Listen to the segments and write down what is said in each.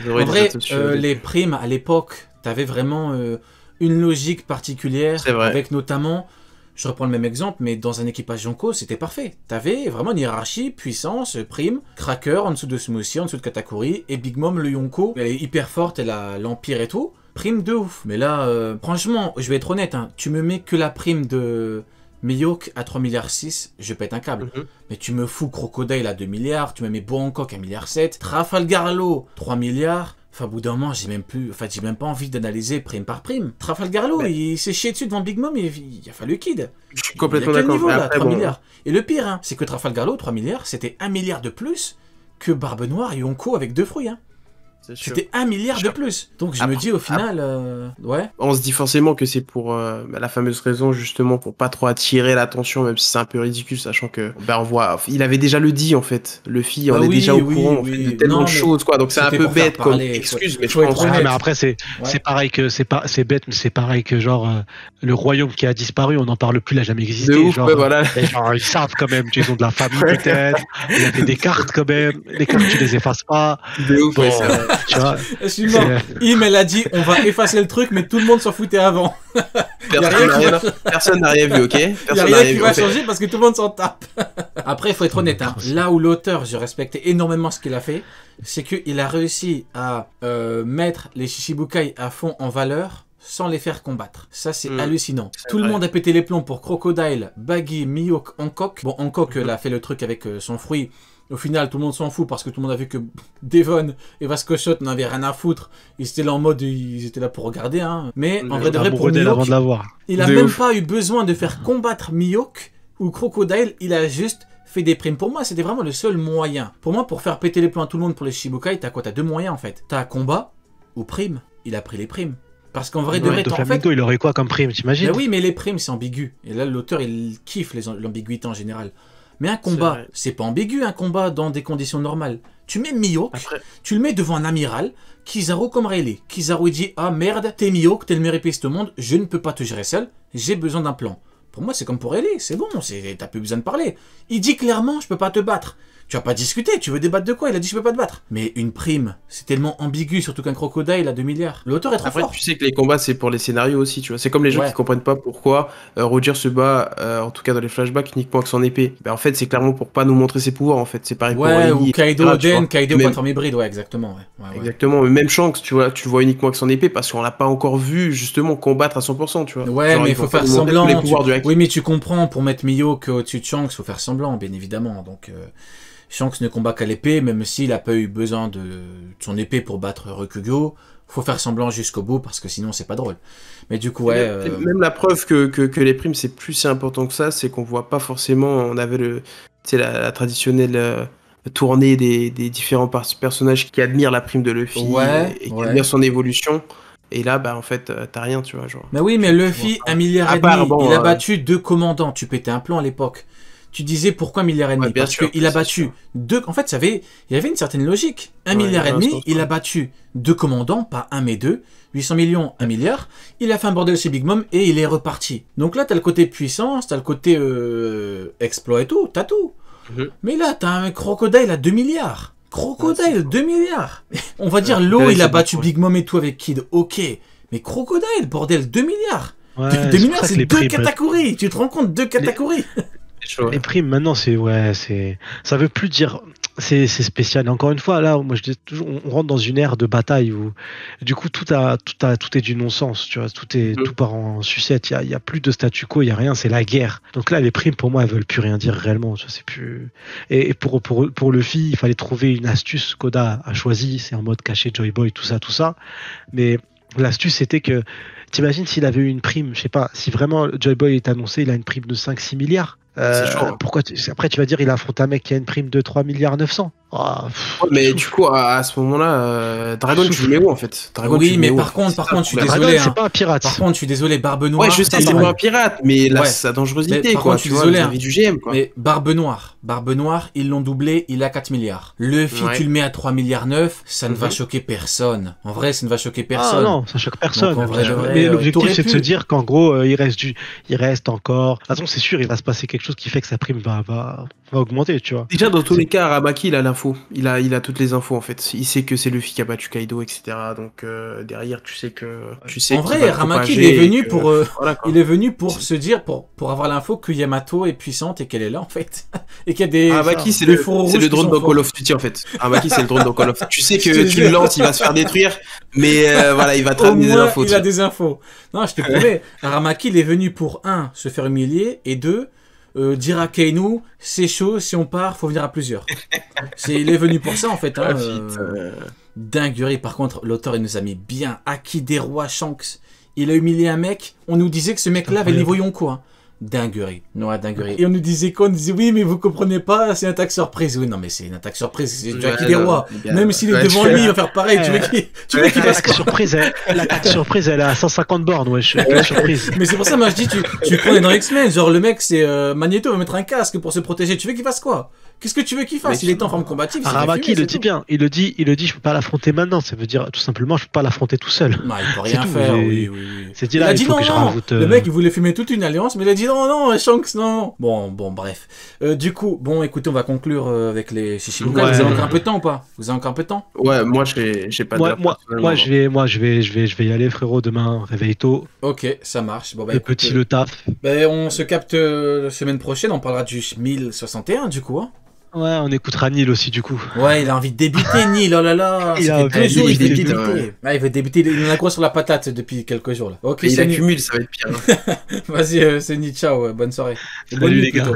En vrai, les primes à l'époque, t'avais vraiment une logique particulière, C'est vrai. avec notamment, je reprends le même exemple, mais dans un équipage Yonko, c'était parfait. T'avais vraiment une hiérarchie, puissance, prime, Cracker en dessous de Smoothie, en dessous de Katakuri, et Big Mom, le Yonko, elle est hyper forte, elle a l'Empire et tout. Prime de ouf. Mais là, franchement, je vais être honnête, hein, tu me mets que la prime de Mihawk à 3 milliards 6, je pète un câble. Mais tu me fous Crocodile à 2 milliards, tu me mets Bohancock à 1 milliard 7, Trafalgar Law 3 milliards. Enfin, au bout d'un moment, j'ai même pas envie d'analyser prime par prime. Trafalgar Law, il s'est chié dessus devant Big Mom, il a fallu kid. Je suis complètement Il y a quel d'accord. niveau là, Après, 3 bon, milliards. Et le pire, hein, c'est que Trafalgar Law, 3 milliards, c'était 1 milliard de plus que Barbe Noire et Yonko avec 2 fruits. Hein. C'était 1 milliard de plus. Donc je me dis au final, ouais. On se dit forcément que c'est pour la fameuse raison justement pour pas trop attirer l'attention, même si c'est un peu ridicule, sachant que on voit, il avait déjà le dit en fait, Luffy, on est déjà au courant en fait, de tellement de choses quoi, donc c'est un peu bête comme excuse, mais je pense. Mais après c'est pareil que c'est bête, mais c'est pareil que genre le royaume qui a disparu, on n'en parle plus, il a jamais existé. Ouf, genre, ouais, voilà. Genre, ils savent quand même, ils ont de la famille peut-être, il y avait des cartes quand même, les cartes tu les effaces pas. De ouf, ouais, tu vois. Excuse-moi, elle a dit on va effacer le truc, mais tout le monde s'en foutait avant. Personne n'a rien vu, ok? Il n'y a rien qui va changer parce que tout le monde s'en tape. Après, il faut être honnête, hein, là où l'auteur, je respectais énormément ce qu'il a fait, c'est qu'il a réussi à mettre les Shichibukai à fond en valeur sans les faire combattre. Ça, c'est hallucinant. Tout le monde a pété les plombs pour Crocodile, Baggy, Mihawk, Hancock. Bon, Hancock, elle a fait le truc avec son fruit. Au final, tout le monde s'en fout parce que tout le monde a vu que Devon et Vasco Shot n'avaient rien à foutre. Ils étaient là en mode, ils étaient là pour regarder. Hein. Mais en vrai de vrai, pour Mihawk, il a même pas eu besoin de faire combattre Mihawk ou Crocodile. Il a juste fait des primes. Pour moi, c'était vraiment le seul moyen. Pour moi, pour faire péter les plombs à tout le monde pour les Shichibukai, t'as quoi? T'as deux moyens en fait. T'as combat ou prime. Il a pris les primes. Parce qu'en vrai de vrai, en fait, il aurait quoi comme prime, t'imagines? Ben oui, mais les primes, c'est ambigu. Et là, l'auteur, il kiffe l'ambiguïté en général. Mais un combat, c'est pas ambigu, un combat dans des conditions normales. Tu mets Mihawk, tu le mets devant un amiral, Kizaru comme Rayleigh. Kizaru, il dit, ah merde, t'es Mihawk, t'es le meilleur épéiste au monde, je ne peux pas te gérer seul, j'ai besoin d'un plan. Pour moi, c'est comme pour Rayleigh, c'est bon, t'as plus besoin de parler. Il dit clairement, je peux pas te battre. Tu vas pas discuter, tu veux débattre de quoi? Il a dit je peux pas te battre. Mais une prime, c'est tellement ambigu, surtout qu'un Crocodile a 2 milliards. L'auteur est trop fort. Tu sais que les combats c'est pour les scénarios aussi, tu vois. C'est comme les gens qui comprennent pas pourquoi Roger se bat, en tout cas dans les flashbacks, uniquement avec son épée. Ben, en fait, c'est clairement pour pas nous montrer ses pouvoirs en fait. C'est pareil pour ou Kaido Oden, Kaido plateforme hybride, ouais, exactement. Exactement, mais même Shanks, tu vois, tu le vois uniquement avec son épée parce qu'on l'a pas encore vu justement combattre à 100%, tu vois. Ouais, genre, mais il faut faire semblant. Oui, mais tu comprends, pour mettre Mihawk au-dessus de Shanks, faut faire semblant, bien évidemment. Donc. Shanks ne combat qu'à l'épée, même s'il n'a pas eu besoin de son épée pour battre Rokugo. Faut faire semblant jusqu'au bout, parce que sinon c'est pas drôle. Mais du coup, ouais... Même la preuve que les primes, c'est plus si important que ça, c'est qu'on voit pas forcément... On avait la traditionnelle tournée des différents personnages qui admirent la prime de Luffy et qui admirent son évolution. Et là, bah en fait, t'as rien, tu vois. Genre. Mais oui, mais Luffy, 1,5 milliard, il a battu 2 commandants. Tu pétais un plan à l'époque. Tu disais pourquoi 1,5 milliard parce qu'il a battu 2. En fait, il y avait une certaine logique. 1,5 milliard, il a battu 2 commandants, pas 1 mais 2. 800 millions, 1 milliard. Il a fait un bordel chez Big Mom et il est reparti. Donc là, t'as le côté puissance, t'as le côté exploit et tout, t'as tout. Mais là, t'as un Crocodile à 2 milliards. Crocodile, 2 milliards. On va dire, Law, il a battu Big Mom et tout avec Kid, ok. Mais Crocodile, bordel, 2 milliards. 2 milliards, c'est 2 Katakuri. Tu te rends compte, 2 Katakuri. Les primes maintenant ça veut plus dire c'est spécial. Et encore une fois là, moi je dis toujours, on rentre dans une ère de bataille où du coup tout est du non-sens, tu vois, tout part en sucette. Il y a plus de statu quo, il y a rien, c'est la guerre. Donc là les primes pour moi elles veulent plus rien dire réellement, tu vois, c'est plus. Et pour Luffy il fallait trouver une astuce qu'Oda a choisi, c'est en mode caché Joy Boy tout ça. Mais l'astuce c'était que t'imagines s'il avait eu une prime, je sais pas, si vraiment Joy Boy est annoncé, il a une prime de 5-6 milliards. Pourquoi après tu vas dire il affronte un mec qui a une prime de 3 milliards 900. Mais du coup à ce moment-là Dragon tu le mets où en fait? Dragon, oui mais par contre je suis désolé, c'est pas un pirate. Par contre je suis désolé, Barbe Noire. Ouais je sais c'est pas un pirate mais là sa dangerosité quoi. Contre, je suis désolé du GM quoi. Mais Barbe Noire ils l'ont doublé, il a 4 milliards. Luffy tu le mets à 3 milliards 9, ça ne va choquer personne. En vrai ça ne va choquer personne. Non ça choque personne. Donc, mais l'objectif c'est de se dire qu'en gros il reste encore. De toute façon c'est sûr il va se passer quelque quelque chose qui fait que sa prime va augmenter, tu vois. Déjà, dans tous les cas, Aramaki, il a l'info. Il a toutes les infos, en fait. Il sait que c'est Luffy qui a battu Kaido, etc. Donc, derrière, tu sais que... En vrai, Aramaki, il est venu pour... il est venu pour se dire, pour avoir l'info que Yamato est puissante et qu'elle est là, en fait. Et qu'il y a des... Aramaki, c'est le drone dans Call of Duty, en fait. Aramaki, c'est le drone dans Call of Duty. Tu sais que tu le lances, il va se faire détruire, mais voilà, il va te ramener des infos. Il a des infos. Non, je te promets, Aramaki, il est venu pour, 1, se faire humilier, et 2... dire à Kainu, c'est chaud, si on part, faut venir à plusieurs. Il est venu pour ça en fait. Hein, dinguerie. Par contre, l'auteur il nous a mis bien. Haki des rois Shanks. Il a humilié un mec. On nous disait que ce mec-là avait le niveau Yonko. Hein. Dinguerie. Ouais, dinguerie. Et on nous disait quoi? On nous disait oui, mais vous comprenez pas, c'est une attaque surprise. Oui, non, mais c'est une attaque surprise. C'est du Haki des rois. Même s'il est devant lui, il va faire pareil. Tu veux qu'il fasse quoi? L'attaque surprise, elle est à 150 bornes. Ouais, surprise. Mais c'est pour ça, moi je dis, tu connais dans X-Men. Genre, le mec, c'est Magneto va mettre un casque pour se protéger. Tu veux qu'il fasse quoi? Qu'est-ce que tu veux qu'il fasse? Il est en forme combative. Aramaki, il le dit bien. Il le dit, je peux pas l'affronter maintenant. Ça veut dire tout simplement, je peux pas l'affronter tout seul. Non, il peut rien faire. Oui. C'est dit là, il faut que je rajoute. Le mec, il voulait fumer toute une alliance, mais il a dit non, Shanks, non. Bon, bref. Du coup, écoutez, on va conclure avec les Shishibukai. Vous avez encore un peu de temps ou pas? Vous avez encore un peu de temps? Ouais, moi, j'ai pas de temps. Moi, je vais y aller, frérot. Demain, réveille tôt. Ok, ça marche. Bon, le petit, le taf. On se capte la semaine prochaine. On parlera du 1061, du coup. Hein. Ouais, on écoutera Neil aussi du coup. Ouais, il a envie de débuter Neil, oh là là. Il veut débuter. Ouais, il veut débuter, il en a quoi sur la patate depuis quelques jours là. Ok, il accumule, ça va être pire. Vas-y, c'est Neil, ciao, bonne soirée. Salut les gars.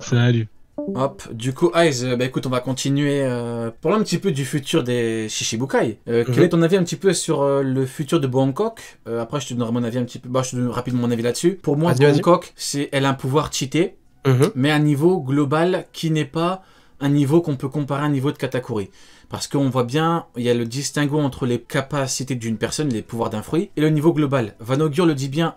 Salut. Hop, du coup, Aiz, écoute, on va continuer. Parlons un petit peu du futur des Shishibukai. Quel est ton avis un petit peu sur le futur de Bangkok? Après, je te donnerai mon avis un petit peu. Je te donne rapidement mon avis là-dessus. Pour moi, Bangkok, elle a un pouvoir cheaté. Mais à un niveau global qui n'est pas un niveau qu'on peut comparer à un niveau de Katakuri. Parce qu'on voit bien, il y a le distinguo entre les capacités d'une personne, les pouvoirs d'un fruit, et le niveau global. Vanogur le dit bien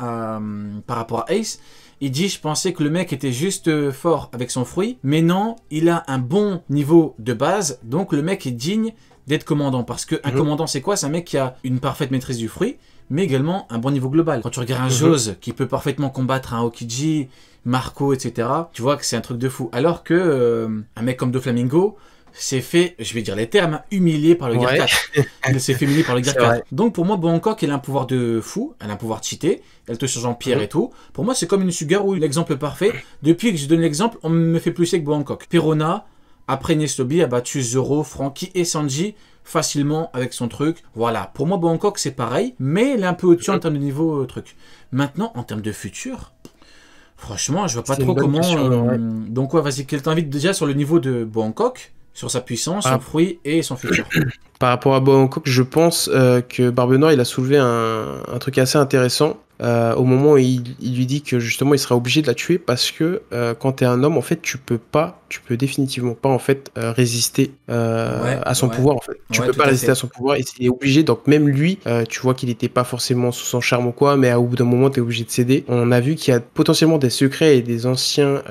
par rapport à Ace. Il dit, je pensais que le mec était juste fort avec son fruit, mais non, il a un bon niveau de base, donc le mec est digne d'être commandant. Parce qu'un commandant, c'est quoi? C'est un mec qui a une parfaite maîtrise du fruit, mais également un bon niveau global. Quand tu regardes un Jose qui peut parfaitement combattre un Okiji, Marco, etc., tu vois que c'est un truc de fou. Alors que un mec comme Doflamingo s'est fait, je vais dire les termes, humilié par le Gear 4. Il s'est fait humilier par le Gear 4. Donc pour moi, Bangkok, elle a un pouvoir de fou, elle a un pouvoir cheaté, elle te change en pierre et tout. Pour moi, c'est comme une Sugaru, l'exemple parfait. Depuis que je donne l'exemple, on me fait plus que Bangkok. Perona, après Nestobi, a battu Zoro, Franky et Sanji facilement avec son truc. Voilà, pour moi, Bangkok, c'est pareil, mais elle est un peu au-dessus en termes de niveau truc. Maintenant, en termes de futur... Franchement, je vois pas trop comment... Donc ouais, vas-y, quel t'invite déjà sur le niveau de Bangkok, sur sa puissance, son fruit et son futur? Par rapport à Bangkok, je pense que Barbe Noire, il a soulevé un truc assez intéressant au moment où il lui dit que justement il sera obligé de la tuer parce que quand t'es un homme, en fait, tu peux définitivement pas en fait résister à son pouvoir. En fait, tu peux pas résister à son pouvoir et il est obligé. Donc même lui, tu vois qu'il était pas forcément sous son charme ou quoi, mais au bout d'un moment, t'es obligé de céder. On a vu qu'il y a potentiellement des secrets et des anciens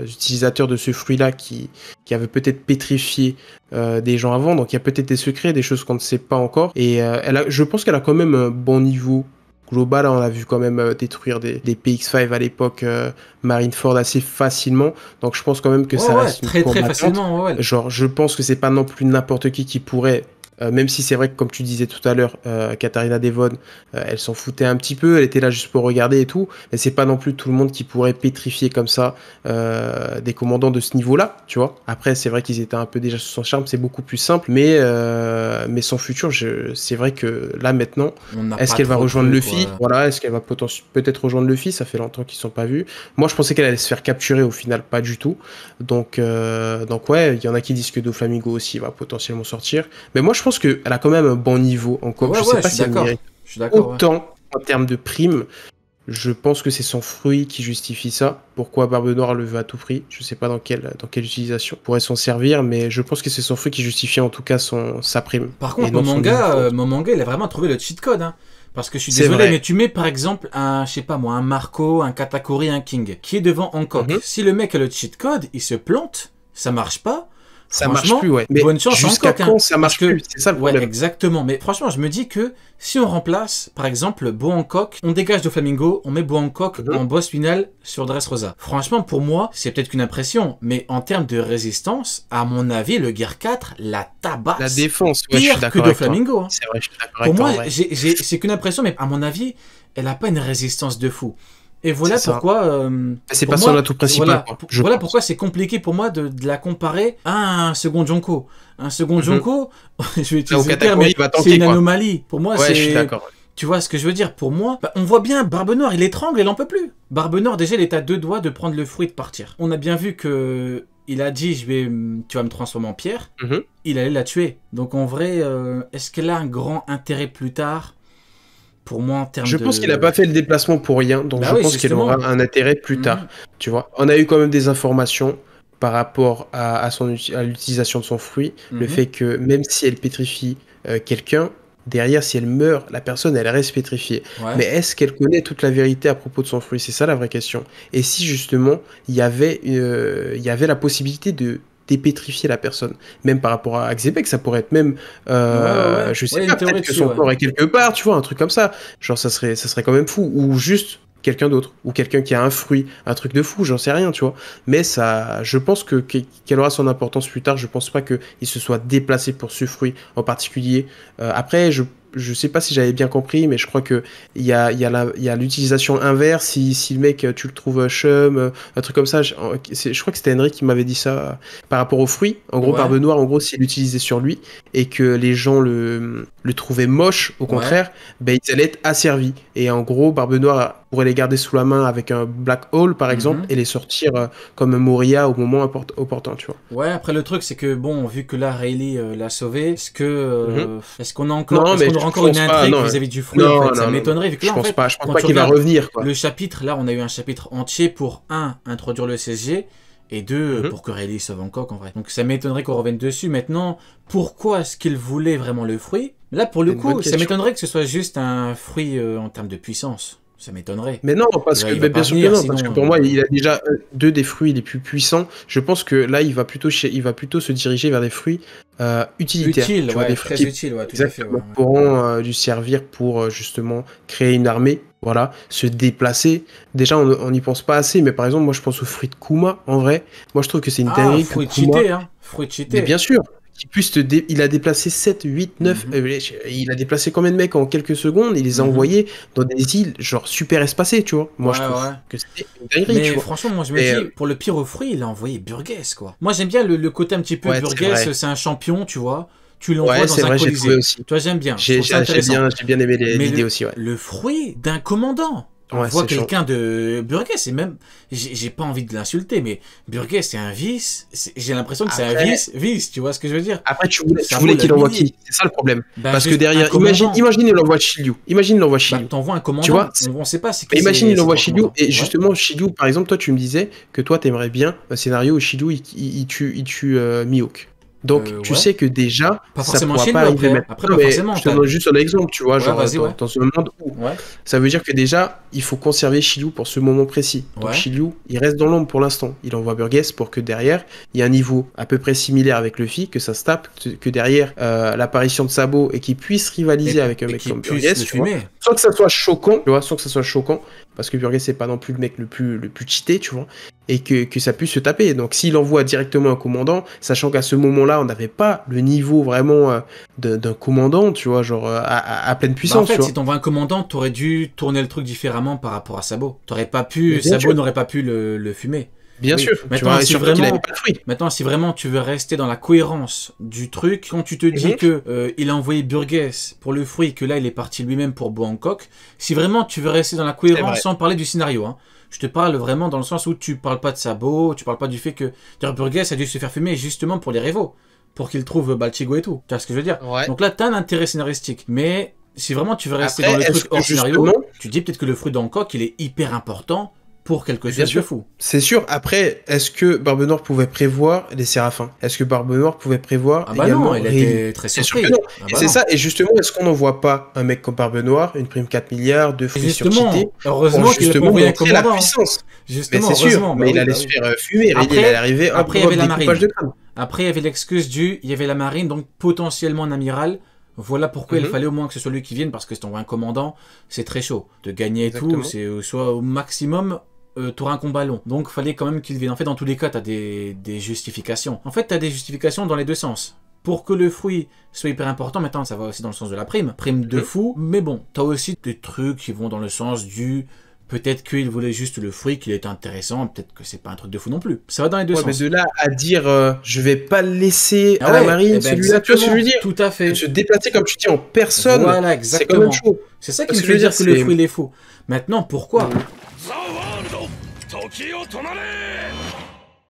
utilisateurs de ce fruit-là qui avaient peut-être pétrifié des gens avant. Donc il y a peut-être des secrets, des choses qu'on ne sait pas encore. Et je pense qu'elle a quand même un bon niveau global. On a vu quand même détruire des PX5 à l'époque, Marineford assez facilement. Donc je pense quand même que ça reste très facilement. Genre, je pense que c'est pas non plus n'importe qui pourrait. Même si c'est vrai que, comme tu disais tout à l'heure, Katharina Devon, elle s'en foutait un petit peu, elle était là juste pour regarder et tout, mais c'est pas non plus tout le monde qui pourrait pétrifier comme ça des commandants de ce niveau-là, tu vois. Après, c'est vrai qu'ils étaient un peu déjà sous son charme, c'est beaucoup plus simple, mais son futur, c'est vrai que là, maintenant, est-ce qu'elle va rejoindre Luffy? Voilà, est-ce qu'elle va peut-être rejoindre Luffy? Ça fait longtemps qu'ils ne sont pas vus. Moi, je pensais qu'elle allait se faire capturer, au final, pas du tout. Donc ouais, il y en a qui disent que Doflamingo aussi va potentiellement sortir, mais moi, je pense qu'elle a quand même un bon niveau encore. Je sais pas si elle mérite autant en termes de primes. Je pense que c'est son fruit qui justifie ça. Pourquoi Barbe Noire le veut à tout prix? Je sais pas dans quelle utilisation pourrait s'en servir, mais je pense que c'est son fruit qui justifie en tout cas sa prime. Par contre, mon manga, il a vraiment trouvé le cheat code. Hein. Parce que je suis désolé, mais tu mets par exemple un Marco, un Katakuri, un King, qui est devant Hancock. Si le mec a le cheat code, il se plante, ça marche pas. ça marche plus, ouais. Mais bonne chance jusqu'à quand ça marche plus? C'est ça le problème. Ouais, exactement. Mais franchement, je me dis que si on remplace, par exemple, Bo Hancock, on dégage Doflamingo, on met Bo Hancock en boss final sur Dressrosa. Franchement, pour moi, c'est peut-être qu'une impression, mais en termes de résistance, à mon avis, le Gear 4 la tabasse. La défense, ouais, je suis d'accord que Doflamingo. Hein. C'est vrai, je suis d'accord pour avec moi, toi. c'est qu'une impression, mais à mon avis, elle n'a pas une résistance de fou. Et voilà pourquoi. C'est pas son atout principal. Voilà pourquoi c'est compliqué pour moi de la comparer à un second Jonko. Un second Jonko, je vais utiliser le terme, mais c'est une anomalie. Pour moi, c'est. Je suis d'accord. Tu vois ce que je veux dire? Pour moi, on voit bien Barbe Noire, il étrangle, il en peut plus. Barbe Noire, déjà, il est à 2 doigts de prendre le fruit et de partir. On a bien vu que. Il a dit, tu vas me transformer en pierre. Il allait la tuer. Donc en vrai, est-ce qu'elle a un grand intérêt plus tard? Pour moi, en termes je pense qu'il n'a pas fait le déplacement pour rien, donc je pense qu'il aura un intérêt plus tard. Tu vois, on a eu quand même des informations par rapport à l'utilisation de son fruit, le fait que même si elle pétrifie quelqu'un, derrière, si elle meurt, la personne, elle reste pétrifiée. Mais est-ce qu'elle connaît toute la vérité à propos de son fruit? C'est ça la vraie question. Et si justement, il y avait la possibilité de dépétrifier la personne, même par rapport à Xebec, ça pourrait être même je sais pas, peut-être que son corps est quelque part, tu vois, un truc comme ça, genre ça serait quand même fou, ou juste quelqu'un d'autre, ou quelqu'un qui a un fruit, un truc de fou, j'en sais rien, tu vois, mais ça, je pense qu'elle aura son importance plus tard. Je pense pas qu'il se soit déplacé pour ce fruit en particulier. Après, je sais pas si j'avais bien compris, mais je crois que il y a l'utilisation inverse. Si le mec, tu le trouves chum, un truc comme ça, je crois que c'était Henry qui m'avait dit ça par rapport aux fruits. En gros, Barbe Noire, en gros, s'il l'utilisait sur lui et que les gens le trouvaient moche, au contraire, ben, ils allaient être asservis. Et en gros, Barbe Noire pourrait les garder sous la main avec un Black Hole, par exemple, et les sortir comme Moria au moment opportun, tu vois. Ouais, après le truc, c'est que bon, vu que là, Rayleigh l'a sauvé, est-ce qu'on a encore une intrigue vis-à-vis du fruit? En fait, ça m'étonnerait. Je pense pas qu'il va revenir, quoi. Le chapitre, là, on a eu un chapitre entier pour introduire le CSG, et 2, pour que Rayleigh sauve Hancock, en vrai. Donc ça m'étonnerait qu'on revienne dessus. Maintenant, pourquoi est-ce qu'il voulait vraiment le fruit? Là, pour le coup, ça m'étonnerait que ce soit juste un fruit en termes de puissance. Ça m'étonnerait. Mais non, parce que bien sûr que non, parce que pour moi, il a déjà 2 des fruits les plus puissants. Je pense que là, il va plutôt se diriger vers des fruits utilitaires. Utiles, tu vois, des fruits très utiles, tout à fait. Pourront lui servir pour justement créer une armée, voilà, se déplacer. Déjà, on n'y pense pas assez, mais par exemple, moi, je pense aux fruits de Kuma, en vrai. Moi, je trouve que c'est une dinguerie que Kuma... Fruits cheatés. Mais bien sûr. Il a déplacé 7, 8, 9, il a déplacé combien de mecs en quelques secondes, il les a envoyés dans des îles genre super espacées, tu vois. Moi je trouve que c'était une dinguerie, tu vois. Franchement, moi je me dis, pour le pire aux fruits, il a envoyé Burgess, quoi. Moi j'aime bien le côté un petit peu Burgess, c'est un champion, tu vois. Tu l'envoies dans un colisée. Toi j'aime bien. J'ai bien aimé l'idée aussi, ouais. Le fruit d'un commandant. On voit quelqu'un de Burgess, et même, j'ai pas envie de l'insulter, mais Burgess, c'est un vice. J'ai l'impression que c'est un vice, tu vois ce que je veux dire? Après, tu voulais qu'il envoie qui? C'est ça le problème. Parce que derrière, imagine il envoie Shiryu. T'envoies un commandant, tu vois, on sait pas. Imagine il envoie Shiryu, et justement, Shiryu, par exemple, toi, tu me disais que toi, t'aimerais bien un scénario où Shiryu, il tue Mihawk. Donc, tu sais que déjà, ça pourra pas arriver maintenant. Après, pas forcément. Je te donne juste un exemple, tu vois, genre dans ce monde où ça veut dire que déjà, il faut conserver Shiryu pour ce moment précis. Donc, Shiryu, il reste dans l'ombre pour l'instant. Il envoie Burgess pour que derrière, il y ait un niveau à peu près similaire avec Luffy, que ça se tape, que derrière, l'apparition de Sabo et qu'il puisse rivaliser avec un mec comme Burgess, tu vois. Sans que ça soit choquant, tu vois, parce que Burgess, c'est pas non plus le mec le plus cheaté, tu vois, et que ça puisse se taper. Donc, s'il envoie directement un commandant, sachant qu'à ce moment-là, on n'avait pas le niveau vraiment d'un commandant, tu vois, genre à pleine puissance. En fait, si t'envoies un commandant, t'aurais dû tourner le truc différemment par rapport à Sabo. Sabo n'aurait pas pu le fumer. Bien sûr. Maintenant, si vraiment tu veux rester dans la cohérence du truc, quand tu te dis que il a envoyé Burgess pour le fruit, que là il est parti lui-même pour Bo Hancock, si vraiment tu veux rester dans la cohérence sans parler du scénario, hein, je te parle vraiment dans le sens où tu parles pas de Sabo, tu parles pas du fait que Burgess a dû se faire fumer justement pour les révos, pour qu'il trouve Balchigo et tout. Tu vois ce que je veux dire? Donc là, t'as un intérêt scénaristique, mais si vraiment tu veux rester dans le truc hors scénario, tu dis peut-être que le fruit d'Hancock il est hyper important pour quelque chose de fou. C'est sûr. Après, est-ce que Barbe Noire pouvait prévoir les Séraphins? Est-ce que Barbe Noire pouvait prévoir également non, il était très surpris. C'est ça. Et justement, est-ce qu'on n'en voit pas un mec comme Barbe Noire, une prime 4 milliards, 2 fruits surcheatés, heureusement qu'il a envoyé un commandant. La puissance. Mais c'est sûr. Mais il allait se faire fumer. Il allait arriver après, il y avait la marine. Après, il y avait l'excuse il y avait la marine, donc potentiellement un amiral. Voilà pourquoi il fallait au moins que ce soit lui qui vienne, parce que si t'envoies un commandant, c'est très chaud. De gagner et tout, c'est soit au maximum, t'auras un combat long. Donc il fallait quand même qu'il vienne. En fait, dans tous les cas, t'as des justifications. En fait, t'as des justifications dans les deux sens. Pour que le fruit soit hyper important, maintenant ça va aussi dans le sens de la prime. Prime de fou, mais bon, t'as aussi des trucs qui vont dans le sens du... Peut-être qu'il voulait juste le fruit, qu'il est intéressant, peut-être que c'est pas un truc de fou non plus. Ça va dans les deux sens. Mais de là à dire je vais pas le laisser à la marine, celui-là, tu vois ce que je veux dire? Tout à fait. Se déplacer comme tu dis en personne, voilà, c'est quand même chaud. C'est ça qui me fait dire que le fruit il est fou. Maintenant, pourquoi